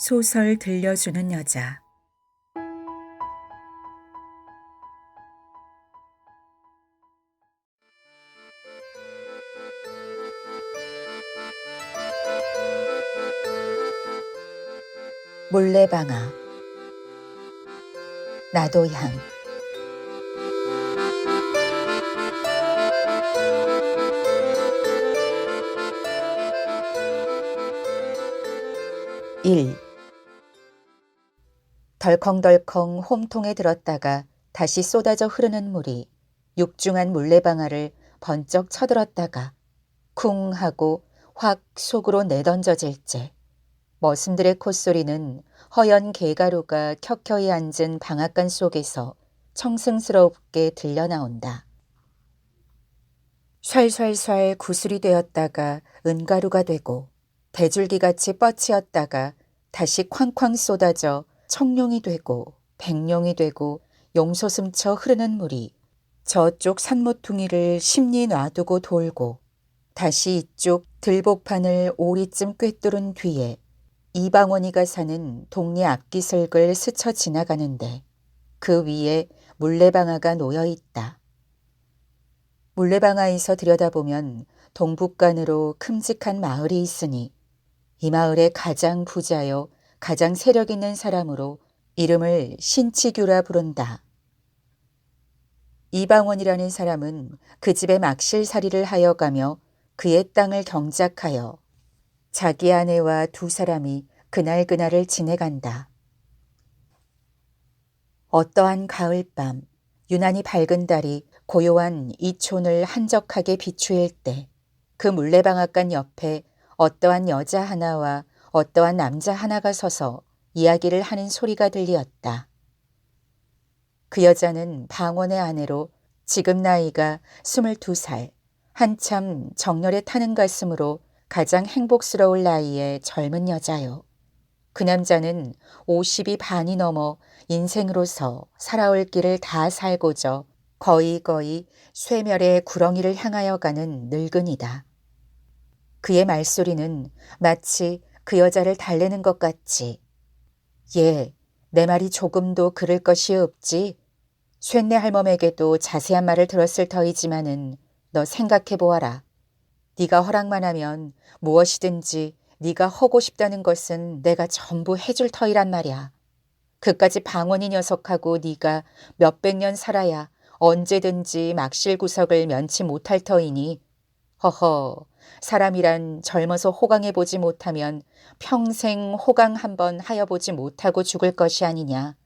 소설 들려주는 여자. 몰래방아. 나도향. 일. 덜컹덜컹 홈통에 들었다가 다시 쏟아져 흐르는 물이 육중한 물레방아를 번쩍 쳐들었다가 쿵 하고 확 속으로 내던져질 째 머슴들의 콧소리는 허연 개가루가 켜켜이 앉은 방앗간 속에서 청승스럽게 들려나온다. 쉔쉔쉔 구슬이 되었다가 은가루가 되고 대줄기같이 뻗치었다가 다시 쾅쾅 쏟아져 청룡이 되고 백룡이 되고 용솟음쳐 흐르는 물이 저쪽 산모퉁이를 심리 놔두고 돌고 다시 이쪽 들복판을 오리쯤 꿰뚫은 뒤에 이방원이가 사는 동네 앞기슬글 스쳐 지나가는데 그 위에 물레방아가 놓여 있다. 물레방아에서 들여다보면 동북간으로 큼직한 마을이 있으니 이 마을의 가장 부자요 가장 세력 있는 사람으로 이름을 신치규라 부른다. 이방원이라는 사람은 그 집에 막실살이를 하여가며 그의 땅을 경작하여 자기 아내와 두 사람이 그날그날을 지내간다. 어떠한 가을밤 유난히 밝은 달이 고요한 이 촌을 한적하게 비추일 때 그 물레방앗간 옆에 어떠한 여자 하나와 어떠한 남자 하나가 서서 이야기를 하는 소리가 들리었다. 그 여자는 방원의 아내로 지금 나이가 22살, 한참 정열에 타는 가슴으로 가장 행복스러울 나이의 젊은 여자요. 그 남자는 50이 반이 넘어 인생으로서 살아올 길을 다 살고저 거의 쇠멸의 구렁이를 향하여 가는 늙은이다. 그의 말소리는 마치 그 여자를 달래는 것 같지. 예, 내 말이 조금도 그를 것이 없지. 쇳내 할멈에게도 자세한 말을 들었을 터이지만은 너 생각해 보아라. 네가 허락만 하면 무엇이든지 네가 하고 싶다는 것은 내가 전부 해줄 터이란 말이야. 그까지 방언이 녀석하고 네가 몇백 년 살아야 언제든지 막실구석을 면치 못할 터이니 허허 사람이란 젊어서 호강해보지 못하면 평생 호강 한번 하여보지 못하고 죽을 것이 아니냐.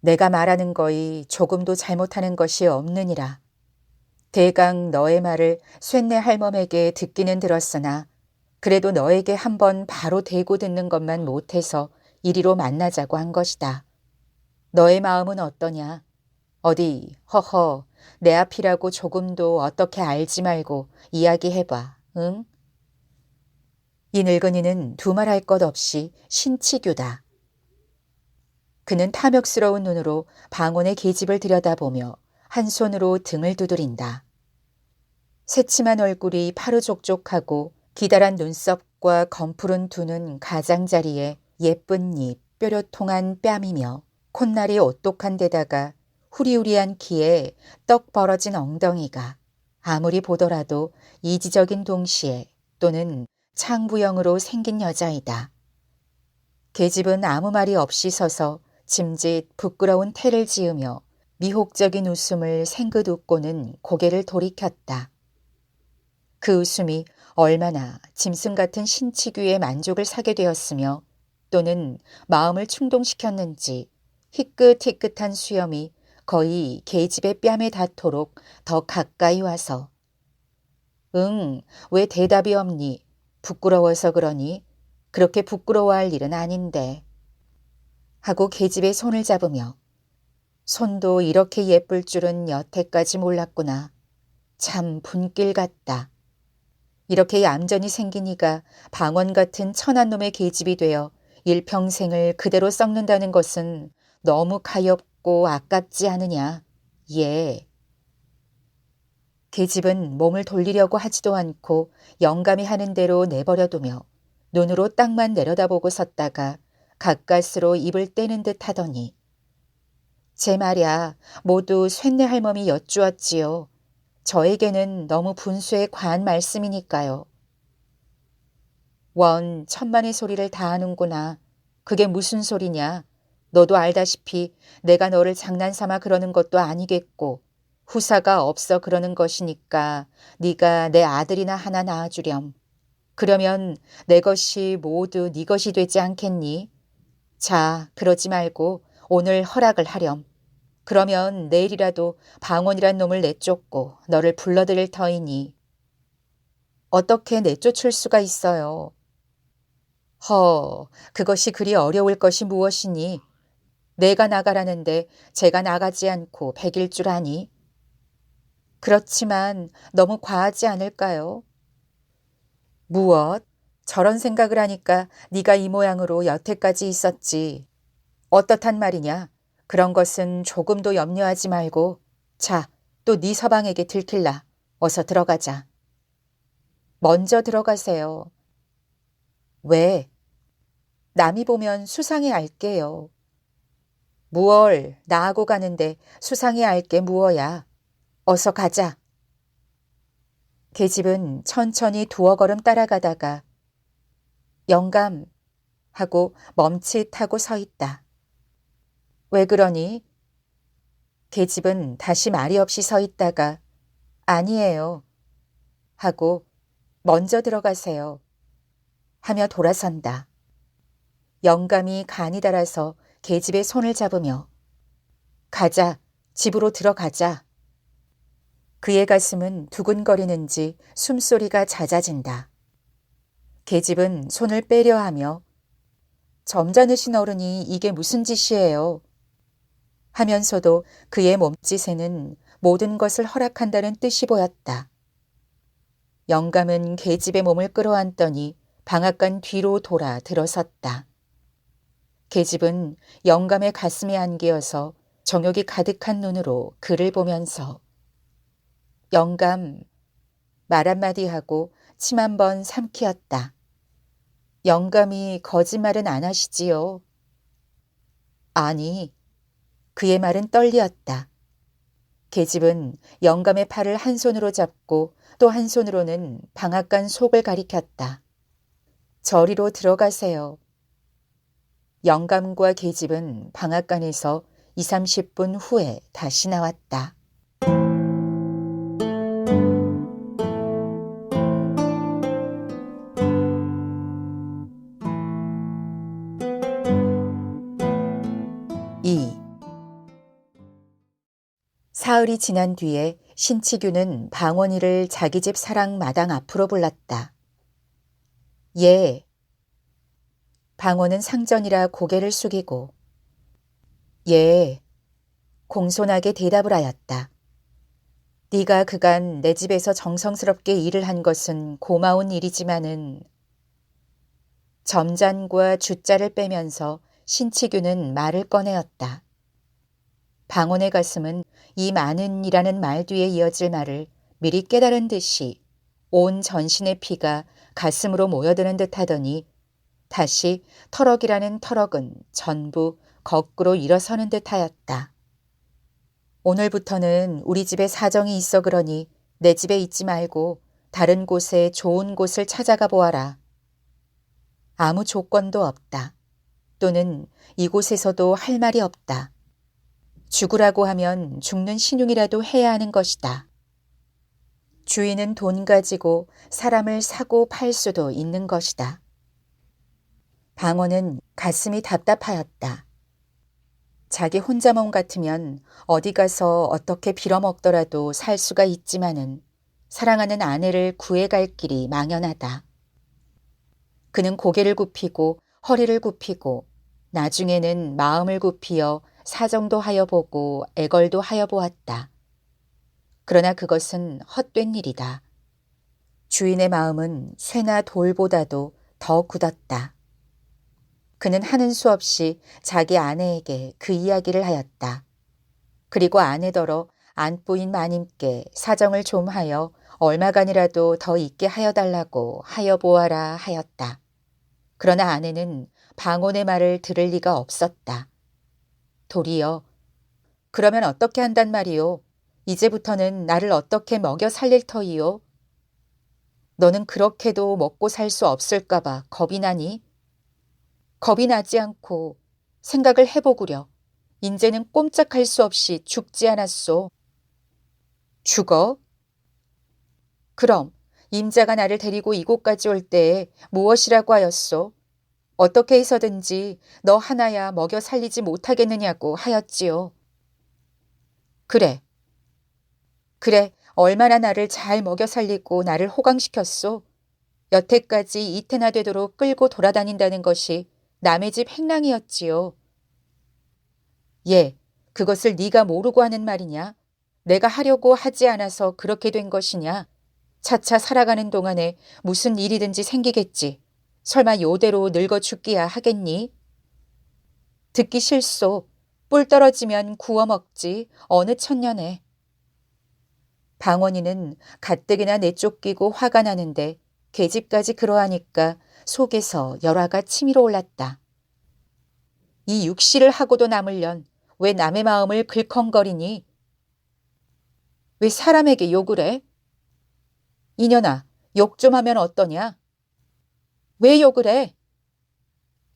내가 말하는 거이 조금도 잘못하는 것이 없느니라. 대강 너의 말을 쇳내 할멈에게 듣기는 들었으나 그래도 너에게 한번 바로 대고 듣는 것만 못해서 이리로 만나자고 한 것이다. 너의 마음은 어떠냐? 어디 허허 내 앞이라고 조금도 어떻게 알지 말고 이야기해봐. 응? 이 늙은이는 두말할 것 없이 신치규다. 그는 탐욕스러운 눈으로 방언의 계집을 들여다보며 한 손으로 등을 두드린다. 새침한 얼굴이 파르족족하고 기다란 눈썹과 검푸른 두 눈 가장자리에 예쁜 입, 뾰료통한 뺨이며 콧날이 오똑한 데다가 후리후리한 키에 떡 벌어진 엉덩이가 아무리 보더라도 이지적인 동시에 또는 창부형으로 생긴 여자이다. 계집은 아무 말이 없이 서서 짐짓 부끄러운 태를 지으며 미혹적인 웃음을 생긋 웃고는 고개를 돌이켰다. 그 웃음이 얼마나 짐승 같은 신치규의 만족을 사게 되었으며 또는 마음을 충동시켰는지 희끗희끗한 수염이 거의 계집의 뺨에 닿도록 더 가까이 와서 응, 왜 대답이 없니? 부끄러워서 그러니? 그렇게 부끄러워할 일은 아닌데 하고 계집의 손을 잡으며 손도 이렇게 예쁠 줄은 여태까지 몰랐구나. 참 분길 같다. 이렇게 얌전히 생긴 이가 방언 같은 천한 놈의 계집이 되어 일평생을 그대로 썩는다는 것은 너무 가엾고 아깝지 않으냐. 예. 계집은 몸을 돌리려고 하지도 않고 영감이 하는 대로 내버려두며 눈으로 땅만 내려다보고 섰다가 가까스로 입을 떼는 듯 하더니 제 말야 모두 쇳내 할멈이 여쭈었지요. 저에게는 너무 분수에 과한 말씀이니까요. 원 천만의 소리를 다 하는구나. 그게 무슨 소리냐. 너도 알다시피 내가 너를 장난삼아 그러는 것도 아니겠고 후사가 없어 그러는 것이니까 네가 내 아들이나 하나 낳아주렴. 그러면 내 것이 모두 네 것이 되지 않겠니? 자, 그러지 말고 오늘 허락을 하렴. 그러면 내일이라도 방원이란 놈을 내쫓고 너를 불러들일 터이니. 어떻게 내쫓을 수가 있어요? 그것이 그리 어려울 것이 무엇이니? 내가 나가라는데 제가 나가지 않고 백일 줄 아니? 그렇지만 너무 과하지 않을까요? 무엇? 저런 생각을 하니까 네가 이 모양으로 여태까지 있었지. 어떻단 말이냐? 그런 것은 조금도 염려하지 말고 자, 또 네 서방에게 들킬라. 어서 들어가자. 먼저 들어가세요. 왜? 남이 보면 수상해 알게요. 무얼 나하고 가는데 수상해 알게 무엇야. 어서 가자. 계집은 천천히 두어 걸음 따라가다가 영감 하고 멈칫하고 서 있다. 왜 그러니? 계집은 다시 말이 없이 서 있다가 아니에요 하고 먼저 들어가세요 하며 돌아선다. 영감이 간이 달아서 계집의 손을 잡으며 가자, 집으로 들어가자. 그의 가슴은 두근거리는지 숨소리가 잦아진다. 계집은 손을 빼려 하며 점잖으신 어른이 이게 무슨 짓이에요? 하면서도 그의 몸짓에는 모든 것을 허락한다는 뜻이 보였다. 영감은 계집의 몸을 끌어안더니 방앗간 뒤로 돌아 들어섰다. 계집은 영감의 가슴에 안기어서 정욕이 가득한 눈으로 그를 보면서 영감 말 한마디 하고 침 한 번 삼키었다. 영감이 거짓말은 안 하시지요? 아니, 그의 말은 떨리었다. 계집은 영감의 팔을 한 손으로 잡고 또 한 손으로는 방앗간 속을 가리켰다. 저리로 들어가세요. 영감과 계집은 방앗간에서 20-30분 후에 다시 나왔다. 사흘이 지난 뒤에 신치규는 방원이를 자기 집 사랑 마당 앞으로 불렀다. 예. 방원은 상전이라 고개를 숙이고 예. 공손하게 대답을 하였다. 네가 그간 내 집에서 정성스럽게 일을 한 것은 고마운 일이지만은 점잔과 주자를 빼면서 신치규는 말을 꺼내었다. 방원의 가슴은 이 많은 이라는 말 뒤에 이어질 말을 미리 깨달은 듯이 온 전신의 피가 가슴으로 모여드는 듯 하더니 다시 터럭이라는 터럭은 전부 거꾸로 일어서는 듯 하였다. 오늘부터는 우리 집에 사정이 있어 그러니 내 집에 있지 말고 다른 곳에 좋은 곳을 찾아가 보아라. 아무 조건도 없다. 또는 이곳에서도 할 말이 없다. 죽으라고 하면 죽는 신용이라도 해야 하는 것이다. 주인은 돈 가지고 사람을 사고 팔 수도 있는 것이다. 방원은 가슴이 답답하였다. 자기 혼자 몸 같으면 어디 가서 어떻게 빌어먹더라도 살 수가 있지만은 사랑하는 아내를 구해갈 길이 망연하다. 그는 고개를 굽히고 허리를 굽히고 나중에는 마음을 굽히어 사정도 하여 보고 애걸도 하여 보았다. 그러나 그것은 헛된 일이다. 주인의 마음은 쇠나 돌보다도 더 굳었다. 그는 하는 수 없이 자기 아내에게 그 이야기를 하였다. 그리고 아내더러 안부인 마님께 사정을 좀 하여 얼마간이라도 더 있게 하여 달라고 하여 보아라 하였다. 그러나 아내는 방언의 말을 들을 리가 없었다. 도리어 그러면 어떻게 한단 말이오? 이제부터는 나를 어떻게 먹여 살릴 터이오? 너는 그렇게도 먹고 살 수 없을까 봐 겁이 나니? 겁이 나지 않고 생각을 해보구려. 인제는 꼼짝할 수 없이 죽지 않았소. 죽어? 그럼 임자가 나를 데리고 이곳까지 올 때에 무엇이라고 하였소? 어떻게 해서든지 너 하나야 먹여 살리지 못하겠느냐고 하였지요. 그래. 그래, 얼마나 나를 잘 먹여 살리고 나를 호강시켰소. 여태까지 이태나 되도록 끌고 돌아다닌다는 것이 남의 집 행랑이었지요. 예, 그것을 네가 모르고 하는 말이냐? 내가 하려고 하지 않아서 그렇게 된 것이냐? 차차 살아가는 동안에 무슨 일이든지 생기겠지. 설마 요대로 늙어 죽기야 하겠니? 듣기 싫소. 뿔 떨어지면 구워 먹지. 어느 천년에. 방언이는 가뜩이나 내쫓기고 화가 나는데 계집까지 그러하니까 속에서 열화가 치밀어 올랐다. 이 육시를 하고도 남으련 왜 남의 마음을 긁컹거리니? 왜 사람에게 욕을 해? 이년아, 욕 좀 하면 어떠냐? 왜 욕을 해?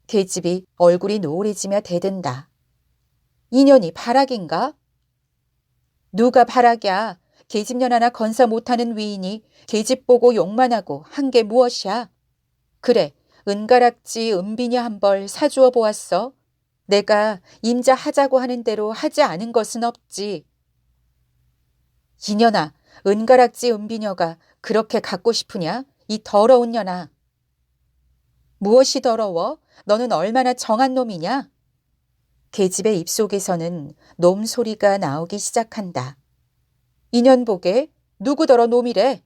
계집이 얼굴이 노을해지며 대든다. 이년이 발악인가? 누가 발악이야? 계집년 하나 건사 못하는 위인이 계집 보고 욕만 하고 한 게 무엇이야? 그래, 은가락지 은비녀 한 벌 사주어 보았어. 내가 임자 하자고 하는 대로 하지 않은 것은 없지. 이년아, 은가락지 은비녀가 그렇게 갖고 싶으냐? 이 더러운 년아. 무엇이 더러워? 너는 얼마나 정한 놈이냐? 계집의 입속에서는 놈 소리가 나오기 시작한다. 인연 보게 누구더러 놈이래?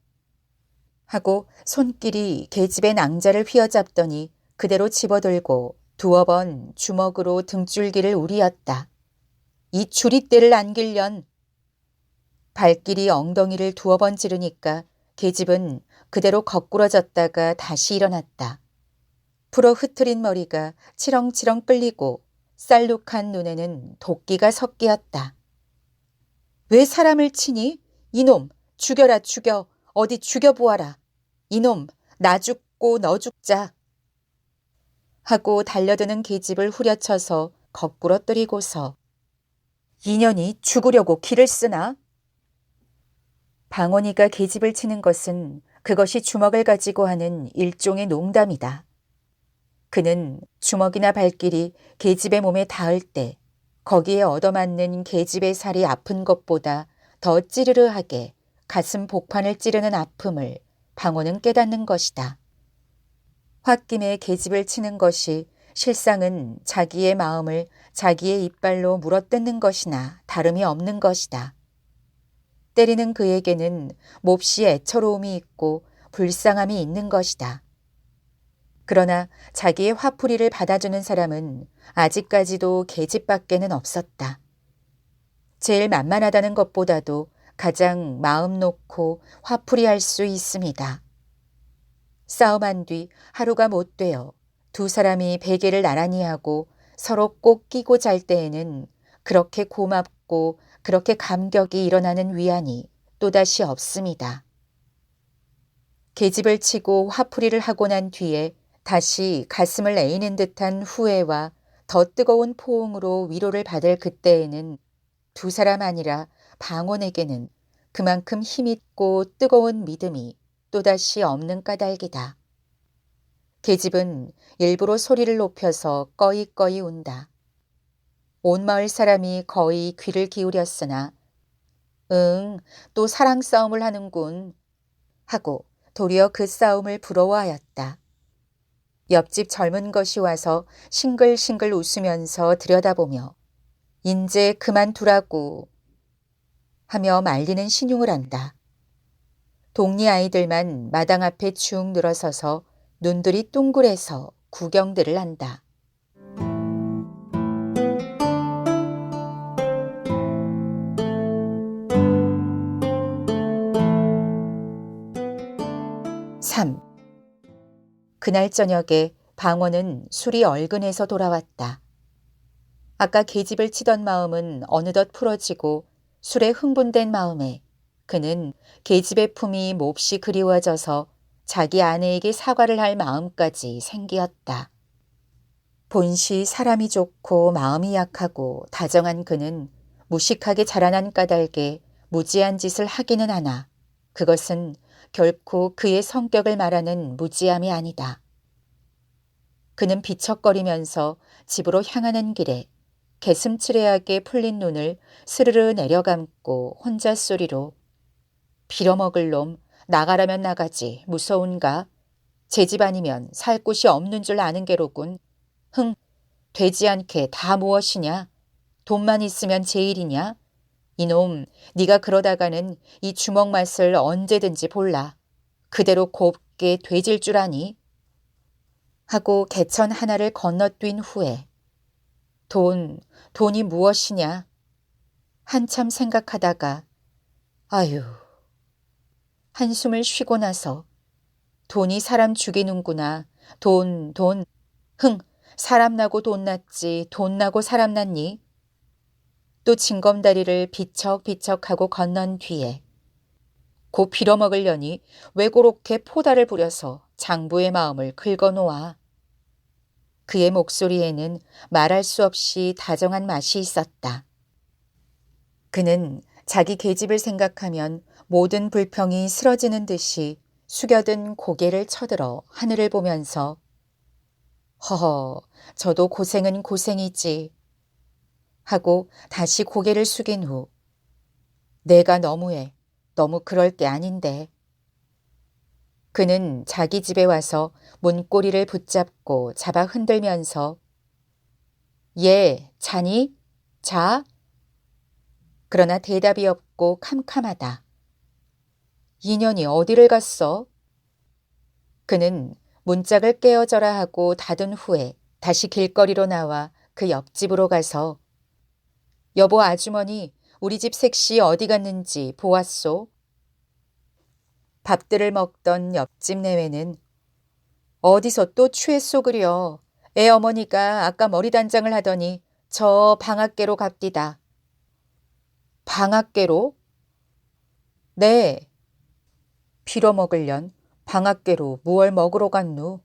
하고 손길이 계집의 낭자를 휘어잡더니 그대로 집어들고 두어 번 주먹으로 등줄기를 우리었다. 이 주릿대를 안길련. 발길이 엉덩이를 두어 번 찌르니까 계집은 그대로 거꾸러졌다가 다시 일어났다. 풀어 흐트린 머리가 치렁치렁 끌리고 쌀룩한 눈에는 도끼가 섞이었다. 왜 사람을 치니? 이놈 죽여라 죽여. 어디 죽여보아라. 이놈 나 죽고 너 죽자. 하고 달려드는 계집을 후려쳐서 거꾸로 뜨리고서 인연이 죽으려고 기를 쓰나? 방언이가 계집을 치는 것은 그것이 주먹을 가지고 하는 일종의 농담이다. 그는 주먹이나 발길이 계집의 몸에 닿을 때 거기에 얻어맞는 계집의 살이 아픈 것보다 더 찌르르하게 가슴 복판을 찌르는 아픔을 방언은 깨닫는 것이다. 홧김에 계집을 치는 것이 실상은 자기의 마음을 자기의 이빨로 물어뜯는 것이나 다름이 없는 것이다. 때리는 그에게는 몹시 애처로움이 있고 불쌍함이 있는 것이다. 그러나 자기의 화풀이를 받아주는 사람은 아직까지도 계집밖에는 없었다. 제일 만만하다는 것보다도 가장 마음 놓고 화풀이할 수 있습니다. 싸움한 뒤 하루가 못 되어 두 사람이 베개를 나란히 하고 서로 꼭 끼고 잘 때에는 그렇게 고맙고 그렇게 감격이 일어나는 위안이 또다시 없습니다. 계집을 치고 화풀이를 하고 난 뒤에 다시 가슴을 에이는 듯한 후회와 더 뜨거운 포옹으로 위로를 받을 그때에는 두 사람 아니라 방언에게는 그만큼 힘있고 뜨거운 믿음이 또다시 없는 까닭이다. 계집은 일부러 소리를 높여서 꺼이꺼이 운다. 온 마을 사람이 거의 귀를 기울였으나 응, 또 사랑 싸움을 하는군 하고 도리어 그 싸움을 부러워하였다. 옆집 젊은 것이 와서 싱글싱글 웃으면서 들여다보며 인제 그만두라고 하며 말리는 신용을 한다. 동리 아이들만 마당 앞에 쭉 늘어서서 눈들이 둥글해서 구경들을 한다. (3) 그날 저녁에 방원은 술이 얼근해서 돌아왔다. 아까 계집을 치던 마음은 어느덧 풀어지고 술에 흥분된 마음에 그는 계집의 품이 몹시 그리워져서 자기 아내에게 사과를 할 마음까지 생기었다. 본시 사람이 좋고 마음이 약하고 다정한 그는 무식하게 자라난 까닭에 무지한 짓을 하기는 하나 그것은 결코 그의 성격을 말하는 무지함이 아니다. 그는 비척거리면서 집으로 향하는 길에 개슴츠레하게 풀린 눈을 스르르 내려감고 혼자 소리로 빌어먹을 놈 나가라면 나가지 무서운가? 제 집 아니면 살 곳이 없는 줄 아는 게로군. 흥, 되지 않게 다 무엇이냐? 돈만 있으면 제일이냐? 이놈, 네가 그러다가는 이 주먹 맛을 언제든지 볼라. 그대로 곱게 돼질 줄 아니? 하고 개천 하나를 건너뛴 후에 돈이 무엇이냐? 한참 생각하다가 아유, 한숨을 쉬고 나서 돈이 사람 죽이는구나. 돈. 흥, 사람 나고 돈 났지. 돈 나고 사람 났니? 또 징검다리를 비척비척하고 건넌 뒤에 곧 빌어먹으려니 왜 그렇게 포다를 부려서 장부의 마음을 긁어놓아. 그의 목소리에는 말할 수 없이 다정한 맛이 있었다. 그는 자기 계집을 생각하면 모든 불평이 쓰러지는 듯이 숙여든 고개를 쳐들어 하늘을 보면서 허허, 저도 고생은 고생이지 하고 다시 고개를 숙인 후 내가 너무해. 너무 그럴 게 아닌데. 그는 자기 집에 와서 문고리를 붙잡고 잡아 흔들면서 예, 자니? 자? 그러나 대답이 없고 캄캄하다. 인연이 어디를 갔어? 그는 문짝을 깨어져라 하고 닫은 후에 다시 길거리로 나와 그 옆집으로 가서 여보 아주머니 우리 집 색시 어디 갔는지 보았소? 밥들을 먹던 옆집 내외는 어디서 또 취했소 그려. 애 어머니가 아까 머리 단장을 하더니 저 방앗개로 갑디다. 방앗개로? 네. 빌어먹을련 방앗개로 무얼 먹으러 갔누?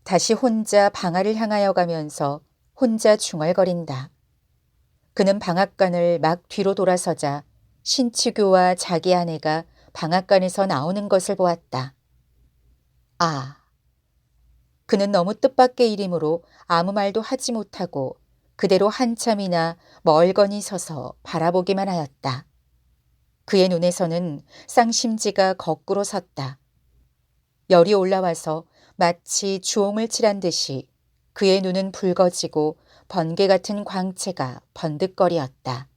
다시 혼자 방아를 향하여 가면서 혼자 중얼거린다. 그는 방앗간을 막 뒤로 돌아서자 신치교와 자기 아내가 방앗간에서 나오는 것을 보았다. 아. 그는 너무 뜻밖의 일이므로 아무 말도 하지 못하고 그대로 한참이나 멀거니 서서 바라보기만 하였다. 그의 눈에서는 쌍심지가 거꾸로 섰다. 열이 올라와서 마치 주홍을 칠한 듯이 그의 눈은 붉어지고 번개 같은 광채가 번득거리었다.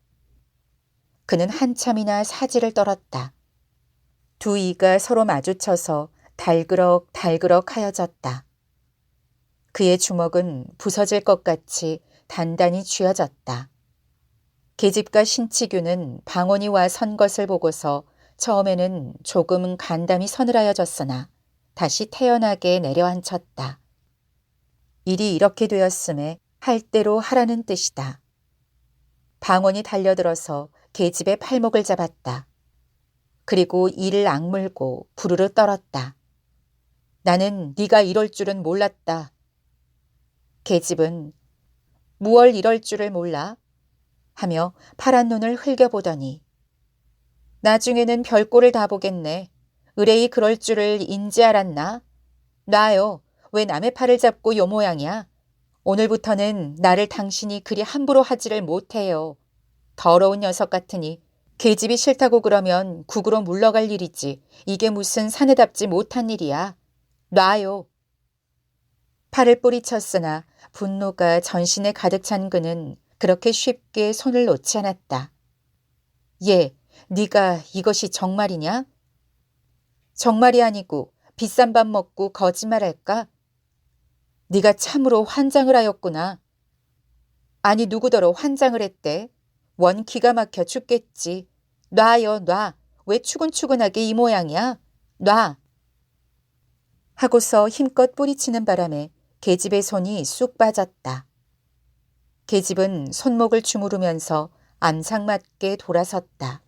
그는 한참이나 사지를 떨었다. 두 이가 서로 마주쳐서 달그럭달그럭 하여졌다. 그의 주먹은 부서질 것 같이 단단히 쥐어졌다. 계집과 신치규는 방언이 와 선 것을 보고서 처음에는 조금은 간담이 서늘하여졌으나 다시 태연하게 내려앉혔다. 일이 이렇게 되었음에 할 대로 하라는 뜻이다. 방언이 달려들어서 계집의 팔목을 잡았다. 그리고 이를 악물고 부르르 떨었다. 나는 네가 이럴 줄은 몰랐다. 계집은 무얼 이럴 줄을 몰라? 하며 파란 눈을 흘겨보더니 나중에는 별꼴을 다 보겠네. 의뢰이 그럴 줄을 인지 알았나? 놔요. 왜 남의 팔을 잡고 요 모양이야? 오늘부터는 나를 당신이 그리 함부로 하지를 못해요. 더러운 녀석 같으니 계집이 싫다고 그러면 국으로 물러갈 일이지. 이게 무슨 사내답지 못한 일이야. 놔요. 팔을 뿌리쳤으나 분노가 전신에 가득 찬 그는 그렇게 쉽게 손을 놓지 않았다. 예, 네가 이것이 정말이냐? 정말이 아니고 비싼 밥 먹고 거짓말할까? 네가 참으로 환장을 하였구나. 아니 누구더러 환장을 했대. 원 기가 막혀 죽겠지. 놔요 놔. 왜 추근추근하게 이 모양이야? 놔. 하고서 힘껏 뿌리치는 바람에 계집의 손이 쑥 빠졌다. 계집은 손목을 주무르면서 암상맞게 돌아섰다.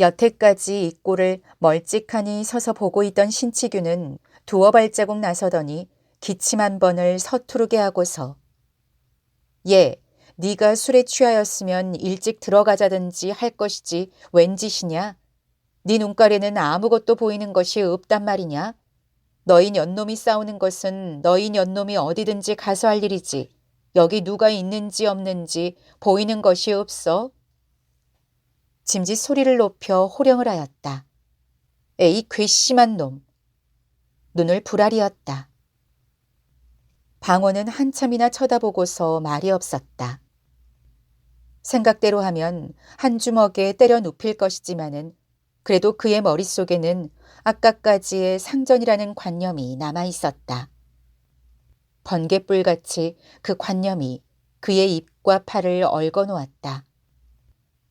여태까지 이 꼴을 멀찍하니 서서 보고 있던 신치규는 두어 발자국 나서더니 기침 한 번을 서투르게 하고서 예, 네가 술에 취하였으면 일찍 들어가자든지 할 것이지 웬 짓이냐? 네 눈가에는 아무것도 보이는 것이 없단 말이냐? 너희 년놈이 싸우는 것은 너희 년놈이 어디든지 가서 할 일이지. 여기 누가 있는지 없는지 보이는 것이 없어? 짐짓 소리를 높여 호령을 하였다. 에이 괘씸한 놈. 눈을 부라리었다. 방원은 한참이나 쳐다보고서 말이 없었다. 생각대로 하면 한 주먹에 때려 눕힐 것이지만은 그래도 그의 머릿속에는 아까까지의 상전이라는 관념이 남아 있었다. 번갯불같이 그 관념이 그의 입과 팔을 얽어 놓았다.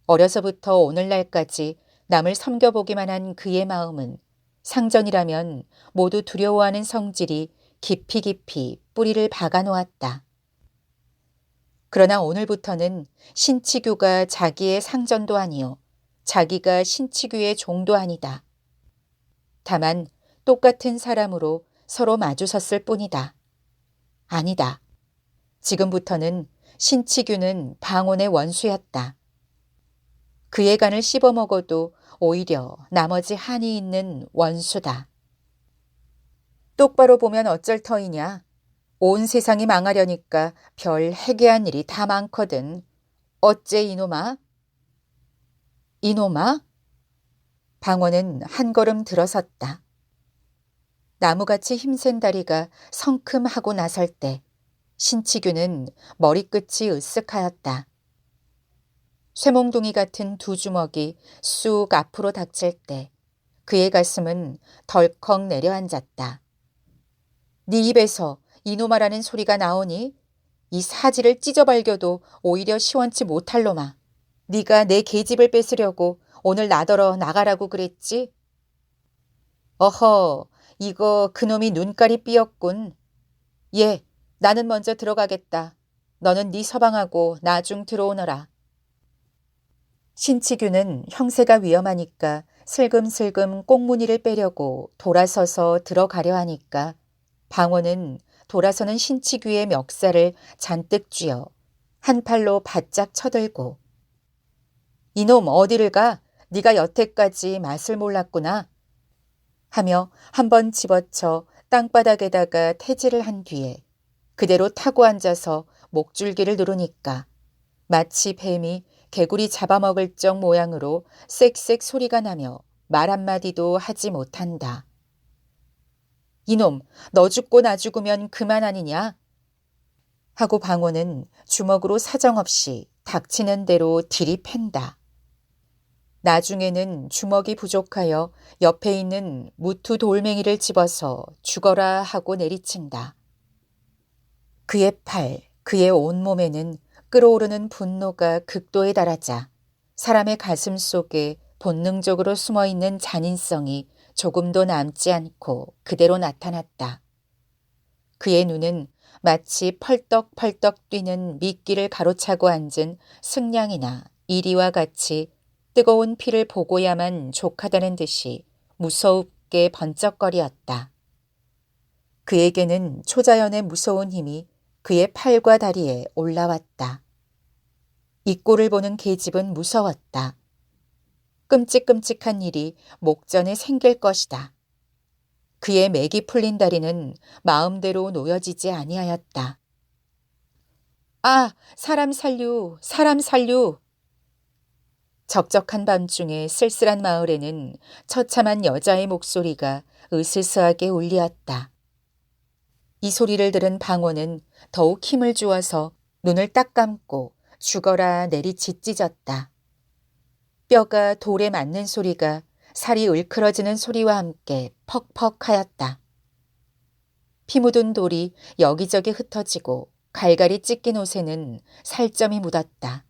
어려서부터 오늘날까지 남을 섬겨보기만 한 그의 마음은 상전이라면 모두 두려워하는 성질이 깊이 깊이 뿌리를 박아 놓았다. 그러나 오늘부터는 신치규가 자기의 상전도 아니요 자기가 신치규의 종도 아니다. 다만 똑같은 사람으로 서로 마주섰을 뿐이다. 아니다. 지금부터는 신치규는 방원의 원수였다. 그의 간을 씹어먹어도 오히려 나머지 한이 있는 원수다. 똑바로 보면 어쩔 터이냐. 온 세상이 망하려니까 별 해괴한 일이 다 많거든. 어째 이놈아? 이놈아? 방원은 한 걸음 들어섰다. 나무같이 힘센 다리가 성큼하고 나설 때 신치규는 머리끝이 으쓱하였다. 쇠몽둥이 같은 두 주먹이 쑥 앞으로 닥칠 때 그의 가슴은 덜컥 내려앉았다. 네 입에서 이놈아라는 소리가 나오니 이 사지를 찢어발겨도 오히려 시원치 못할 놈아. 네가 내 계집을 뺏으려고 오늘 나더러 나가라고 그랬지? 어허, 이거 그놈이 눈깔이 삐었군. 예, 나는 먼저 들어가겠다. 너는 네 서방하고 나중 들어오너라. 신치규는 형세가 위험하니까 슬금슬금 꽁무니를 빼려고 돌아서서 들어가려 하니까 방원은 돌아서는 신치규의 멱살을 잔뜩 쥐어 한 팔로 바짝 쳐들고 이놈 어디를 가? 네가 여태까지 맛을 몰랐구나. 하며 한번 집어쳐 땅바닥에다가 태질을 한 뒤에 그대로 타고 앉아서 목줄기를 누르니까 마치 뱀이 개구리 잡아먹을 적 모양으로 쌕쌕 소리가 나며 말 한마디도 하지 못한다. 이놈, 너 죽고 나 죽으면 그만 아니냐? 하고 방원은 주먹으로 사정없이 닥치는 대로 들이팬다. 나중에는 주먹이 부족하여 옆에 있는 무투 돌멩이를 집어서 죽어라 하고 내리친다. 그의 팔, 그의 온몸에는 끓어오르는 분노가 극도에 달하자 사람의 가슴 속에 본능적으로 숨어있는 잔인성이 조금도 남지 않고 그대로 나타났다. 그의 눈은 마치 펄떡펄떡 뛰는 미끼를 가로차고 앉은 승냥이나 이리와 같이 뜨거운 피를 보고야만 족하다는 듯이 무서웁게 번쩍거리었다. 그에게는 초자연의 무서운 힘이 그의 팔과 다리에 올라왔다. 이 꼴을 보는 계집은 무서웠다. 끔찍끔찍한 일이 목전에 생길 것이다. 그의 맥이 풀린 다리는 마음대로 놓여지지 아니하였다. 아, 사람 살류, 사람 살류. 적적한 밤중에 쓸쓸한 마을에는 처참한 여자의 목소리가 으스스하게 울리었다. 이 소리를 들은 방원은 더욱 힘을 주어서 눈을 딱 감고 죽어라 내리치 찢었다. 뼈가 돌에 맞는 소리가 살이 울크러지는 소리와 함께 퍽퍽 하였다. 피 묻은 돌이 여기저기 흩어지고 갈갈이 찢긴 옷에는 살점이 묻었다.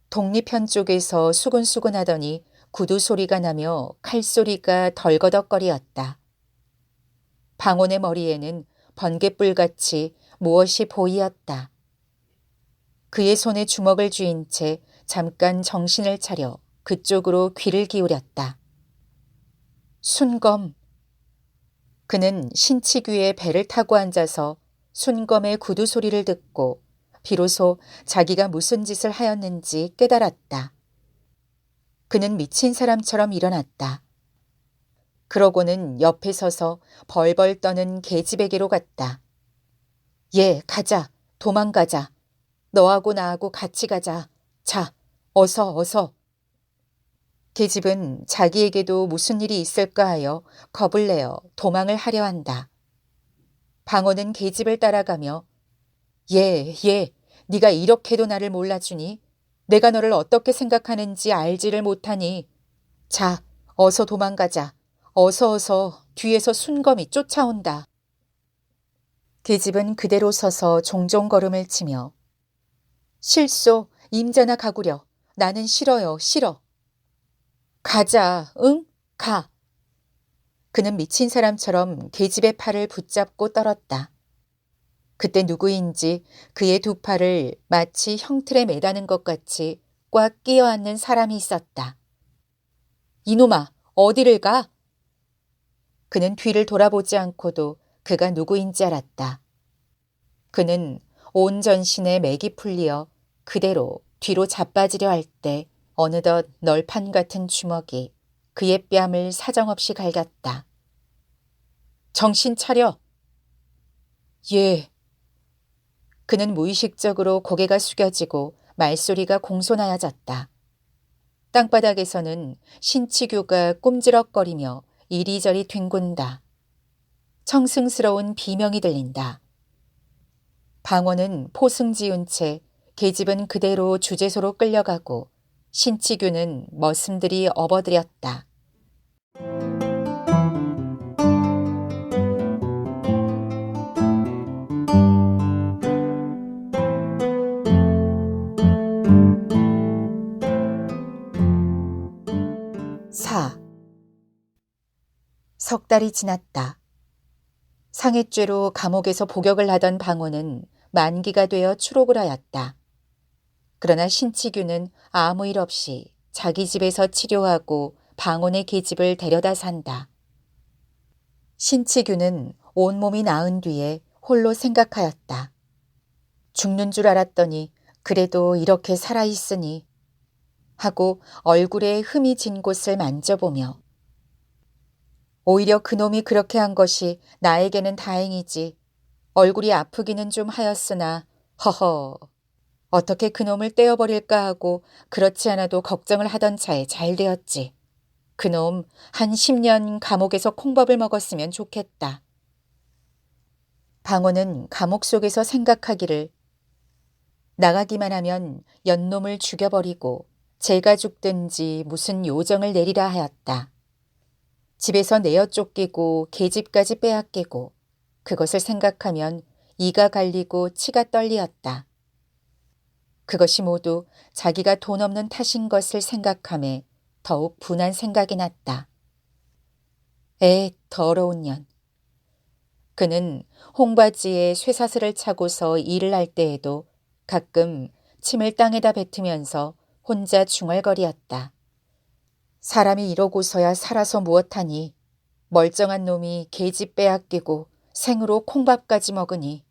독립현 쪽에서 수근수근 하더니 구두 소리가 나며 칼소리가 덜거덕거리었다. 방언의 머리에는 번갯불같이 무엇이 보이었다. 그의 손에 주먹을 쥐인 채 잠깐 정신을 차려 그쪽으로 귀를 기울였다. 순검. 그는 신치규의 배를 타고 앉아서 순검의 구두 소리를 듣고 비로소 자기가 무슨 짓을 하였는지 깨달았다. 그는 미친 사람처럼 일어났다. 그러고는 옆에 서서 벌벌 떠는 계집에게로 갔다. 예, 가자. 도망가자. 너하고 나하고 같이 가자. 자, 어서 어서. 계집은 자기에게도 무슨 일이 있을까 하여 겁을 내어 도망을 하려 한다. 방어는 계집을 따라가며 예, 네가 이렇게도 나를 몰라주니 내가 너를 어떻게 생각하는지 알지를 못하니 자, 어서 도망가자. 어서 뒤에서 순검이 쫓아온다. 계집은 그대로 서서 종종 걸음을 치며 실소, 임자나 가구려. 나는 싫어요, 싫어. 가자, 응? 가. 그는 미친 사람처럼 계집의 팔을 붙잡고 떨었다. 그때 누구인지 그의 두 팔을 마치 형틀에 매다는 것 같이 꽉 끼어 앉는 사람이 있었다. 이놈아, 어디를 가? 그는 뒤를 돌아보지 않고도 그가 누구인지 알았다. 그는 온 전신에 맥이 풀리어 그대로 뒤로 자빠지려 할 때 어느덧 널판 같은 주먹이 그의 뺨을 사정없이 갈갔다. 정신 차려. 예. 그는 무의식적으로 고개가 숙여지고 말소리가 공손하여졌다. 땅바닥에서는 신치규가 꼼지럭거리며 이리저리 뒹군다. 청승스러운 비명이 들린다. 방어는 포승 지은 채 계집은 그대로 주재소로 끌려가고 신치규는 머슴들이 업어들였다. 석 달이 지났다. 상해죄로 감옥에서 복역을 하던 방호는 만기가 되어 추록을 하였다. 그러나 신치규는 아무 일 없이 자기 집에서 치료하고 방언의 계집을 데려다 산다. 신치규는 온몸이 나은 뒤에 홀로 생각하였다. 죽는 줄 알았더니 그래도 이렇게 살아있으니 하고 얼굴에 흠이 진 곳을 만져보며 오히려 그놈이 그렇게 한 것이 나에게는 다행이지. 얼굴이 아프기는 좀 하였으나 허허 어떻게 그놈을 떼어버릴까 하고 그렇지 않아도 걱정을 하던 차에 잘 되었지. 그놈 한 10년 감옥에서 콩밥을 먹었으면 좋겠다. 방호는 감옥 속에서 생각하기를 나가기만 하면 연놈을 죽여버리고 제가 죽든지 무슨 요정을 내리라 하였다. 집에서 내어 쫓기고 계집까지 빼앗기고 그것을 생각하면 이가 갈리고 치가 떨리었다. 그것이 모두 자기가 돈 없는 탓인 것을 생각하며 더욱 분한 생각이 났다. 더러운 년. 그는 홍바지에 쇠사슬을 차고서 일을 할 때에도 가끔 침을 땅에다 뱉으면서 혼자 중얼거리었다. 사람이 이러고서야 살아서 무엇하니 멀쩡한 놈이 계집 빼앗기고 생으로 콩밥까지 먹으니.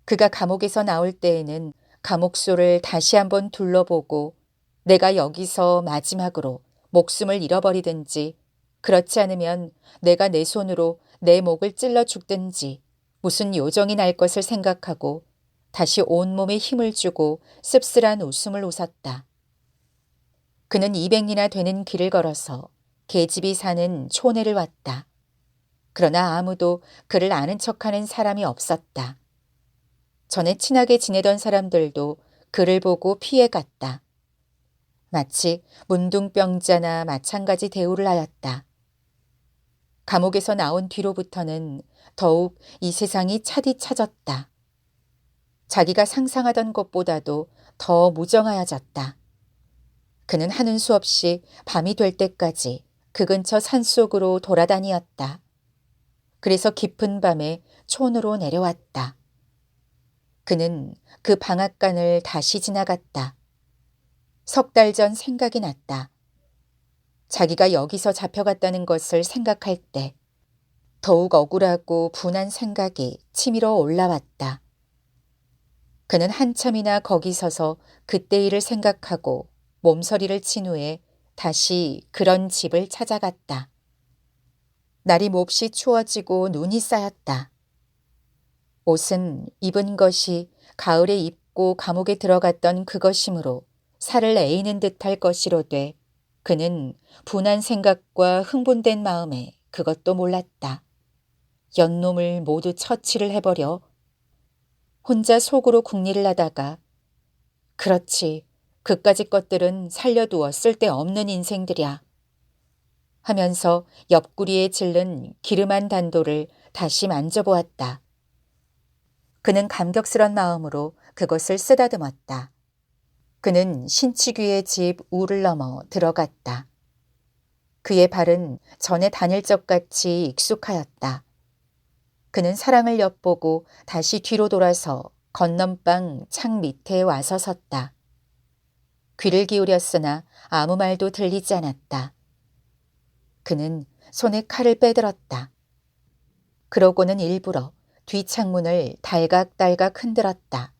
그가 감옥에서 나올 때에는 감옥소를 다시 한번 둘러보고 내가 여기서 마지막으로 목숨을 잃어버리든지 그렇지 않으면 내가 내 손으로 내 목을 찔러 죽든지 무슨 요정이 날 것을 생각하고 다시 온몸에 힘을 주고 씁쓸한 웃음을 웃었다. 그는 200리나 되는 길을 걸어서 계집이 사는 촌에를 왔다. 그러나 아무도 그를 아는 척하는 사람이 없었다. 전에 친하게 지내던 사람들도 그를 보고 피해갔다. 마치 문둥병자나 마찬가지 대우를 하였다. 감옥에서 나온 뒤로부터는 더욱 이 세상이 차디차졌다. 자기가 상상하던 것보다도 더 무정하여졌다. 그는 하는 수 없이 밤이 될 때까지 그 근처 산속으로 돌아다니었다. 그래서 깊은 밤에 촌으로 내려왔다. 그는 그 방앗간을 다시 지나갔다. 석 달 전 생각이 났다. 자기가 여기서 잡혀갔다는 것을 생각할 때 더욱 억울하고 분한 생각이 치밀어 올라왔다. 그는 한참이나 거기 서서 그때 일을 생각하고 몸서리를 친 후에 다시 그런 집을 찾아갔다. 날이 몹시 추워지고 눈이 쌓였다. 옷은 입은 것이 가을에 입고 감옥에 들어갔던 그것이므로 살을 에이는 듯할 것이로되 그는 분한 생각과 흥분된 마음에 그것도 몰랐다. 연놈을 모두 처치를 해버려 혼자 속으로 궁리를 하다가 그렇지, 그까짓 것들은 살려두어 쓸데없는 인생들이야 하면서 옆구리에 질른 기름한 단도를 다시 만져보았다. 그는 감격스런 마음으로 그것을 쓰다듬었다. 그는 신치귀의 집 우를 넘어 들어갔다. 그의 발은 전에 다닐 적같이 익숙하였다. 그는 사랑을 엿보고 다시 뒤로 돌아서 건넌방 창 밑에 와서 섰다. 귀를 기울였으나 아무 말도 들리지 않았다. 그는 손에 칼을 빼들었다. 그러고는 일부러 뒷창문을 달각달각 흔들었다.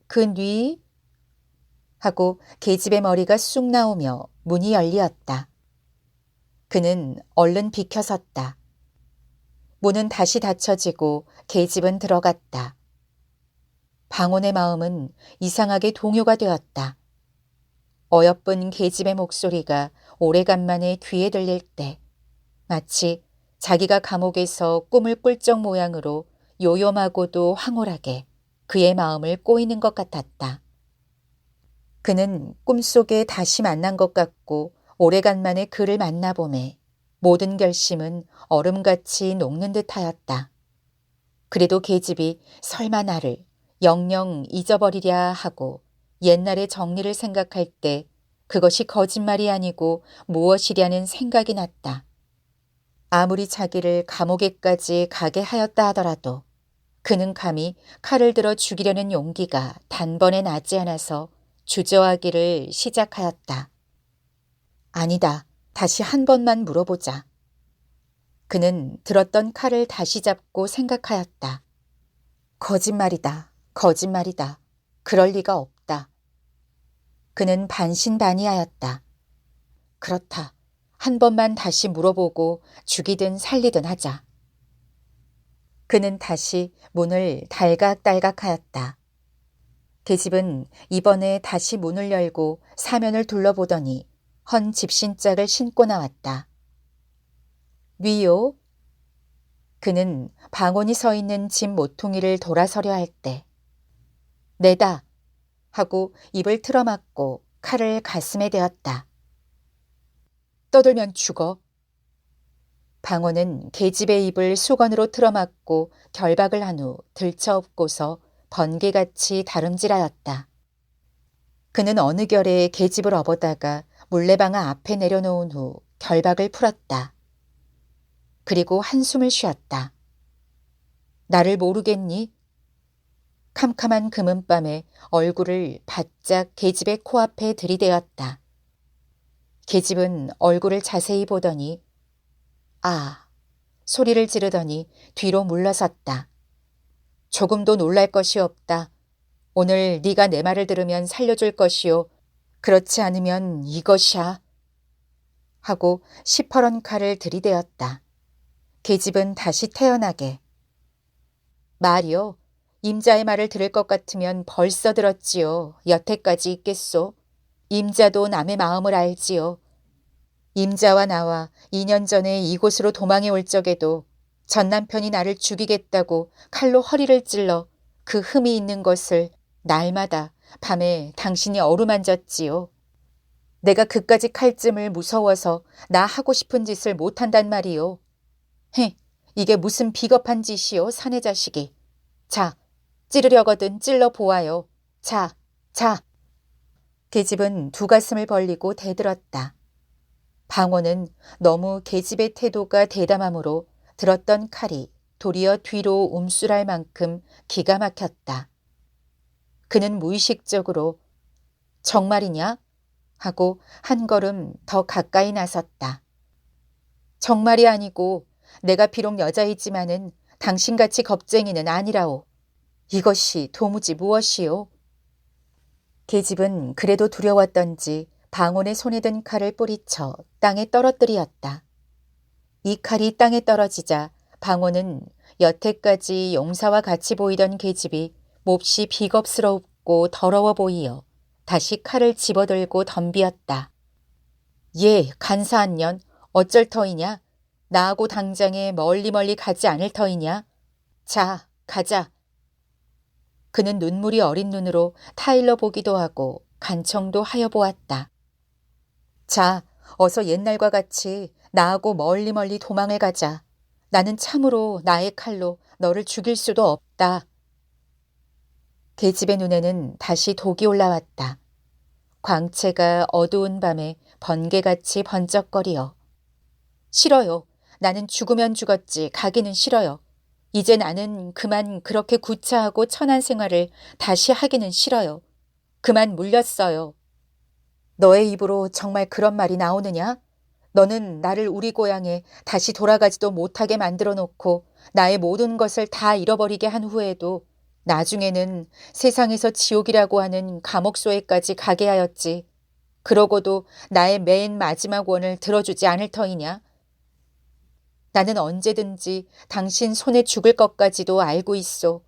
그 뉘? 하고 계집의 머리가 쑥 나오며 문이 열리었다. 그는 얼른 비켜섰다. 문은 다시 닫혀지고 계집은 들어갔다. 방온의 마음은 이상하게 동요가 되었다. 어여쁜 계집의 목소리가 오래간만에 귀에 들릴 때 마치 자기가 감옥에서 꿈을 꿀 적 모양으로 요염하고도 황홀하게 그의 마음을 꼬이는 것 같았다. 그는 꿈속에 다시 만난 것 같고 오래간만에 그를 만나보매 모든 결심은 얼음같이 녹는 듯하였다. 그래도 계집이 설마 나를 영영 잊어버리랴 하고 옛날의 정리를 생각할 때 그것이 거짓말이 아니고 무엇이랴는 생각이 났다. 아무리 자기를 감옥에까지 가게 하였다 하더라도 그는 감히 칼을 들어 죽이려는 용기가 단번에 나지 않아서 주저하기를 시작하였다. 아니다. 다시 한 번만 물어보자. 그는 들었던 칼을 다시 잡고 생각하였다. 거짓말이다. 거짓말이다. 그럴 리가 없다. 그는 반신반의하였다. 그렇다. 한 번만 다시 물어보고 죽이든 살리든 하자. 그는 다시 문을 달각달각하였다. 계집은 이번에 다시 문을 열고 사면을 둘러보더니 헌 집신짝을 신고 나왔다. 뉘요? 그는 방온이 서 있는 집 모퉁이를 돌아서려 할 때 내다 하고 입을 틀어막고 칼을 가슴에 대었다. 떠들면 죽어. 방온은 계집의 입을 수건으로 틀어막고 결박을 한 후 들쳐업고서 번개같이 다름질하였다. 그는 어느 결에 계집을 업어다가 물레방아 앞에 내려놓은 후 결박을 풀었다. 그리고 한숨을 쉬었다. 나를 모르겠니? 캄캄한 금은밤에 얼굴을 바짝 계집의 코앞에 들이대었다. 계집은 얼굴을 자세히 보더니 아, 소리를 지르더니 뒤로 물러섰다. 조금도 놀랄 것이 없다. 오늘 네가 내 말을 들으면 살려줄 것이요. 그렇지 않으면 이것이야. 하고 시퍼런 칼을 들이대었다. 계집은 다시 태어나게. 말이요. 임자의 말을 들을 것 같으면 벌써 들었지요. 여태까지 있겠소. 임자도 남의 마음을 알지요. 임자와 나와 2년 전에 이곳으로 도망해 올 적에도 전 남편이 나를 죽이겠다고 칼로 허리를 찔러 그 흠이 있는 것을 날마다 밤에 당신이 어루만졌지요. 내가 그까지 칼쯤을 무서워서 나 하고 싶은 짓을 못한단 말이요. 헤, 이게 무슨 비겁한 짓이요, 사내 자식이. 자, 찌르려거든 찔러 보아요. 자, 자. 계집은 두 가슴을 벌리고 대들었다. 방원은 너무 계집의 태도가 대담하므로 들었던 칼이 도리어 뒤로 움술할 만큼 기가 막혔다. 그는 무의식적으로 정말이냐? 하고 한 걸음 더 가까이 나섰다. 정말이 아니고 내가 비록 여자이지만은 당신같이 겁쟁이는 아니라오. 이것이 도무지 무엇이오? 계집은 그래도 두려웠던지 방언의 손에 든 칼을 뿌리쳐 땅에 떨어뜨리었다. 이 칼이 땅에 떨어지자 방언은 여태까지 용사와 같이 보이던 계집이 몹시 비겁스럽고 더러워 보이어 다시 칼을 집어들고 덤비었다. 예, 간사한 년, 어쩔 터이냐? 나하고 당장에 멀리 가지 않을 터이냐? 자, 가자. 그는 눈물이 어린 눈으로 타일러 보기도 하고 간청도 하여 보았다. 자, 어서 옛날과 같이 나하고 멀리 도망을 가자. 나는 참으로 나의 칼로 너를 죽일 수도 없다. 계집의 눈에는 다시 독이 올라왔다. 광채가 어두운 밤에 번개같이 번쩍거리어. 싫어요. 나는 죽으면 죽었지 가기는 싫어요. 이제 나는 그만 그렇게 구차하고 천한 생활을 다시 하기는 싫어요. 그만 물렸어요. 너의 입으로 정말 그런 말이 나오느냐? 너는 나를 우리 고향에 다시 돌아가지도 못하게 만들어 놓고 나의 모든 것을 다 잃어버리게 한 후에도 나중에는 세상에서 지옥이라고 하는 감옥소에까지 가게 하였지. 그러고도 나의 맨 마지막 원을 들어주지 않을 터이냐? 나는 언제든지 당신 손에 죽을 것까지도 알고 있소.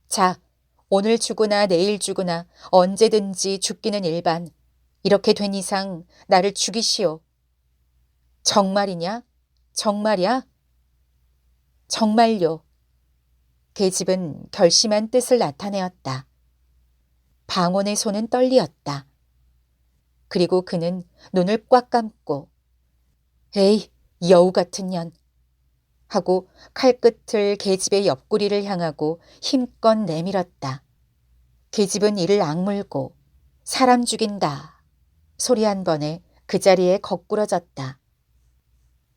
자, 오늘 죽으나 내일 죽으나 언제든지 죽기는 일반. 이렇게 된 이상 나를 죽이시오. 정말이냐? 정말이야? 정말요. 계집은 결심한 뜻을 나타내었다. 방언의 손은 떨리었다. 그리고 그는 눈을 꽉 감고 에이, 여우 같은 년 하고 칼끝을 계집의 옆구리를 향하고 힘껏 내밀었다. 계집은 이를 악물고 사람 죽인다 소리 한 번에 그 자리에 거꾸러졌다.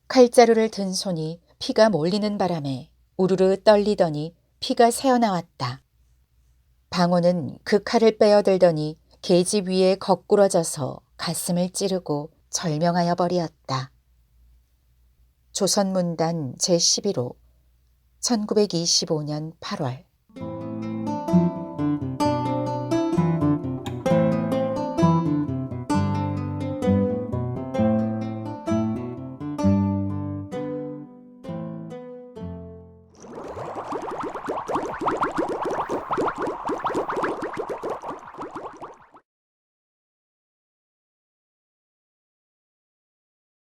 칼자루를 든 손이 피가 몰리는 바람에 우르르 떨리더니 피가 새어나왔다. 방언은 그 칼을 빼어들더니 계집 위에 거꾸러져서 가슴을 찌르고 절명하여 버리었다. 조선문단 제11호 1925년 8월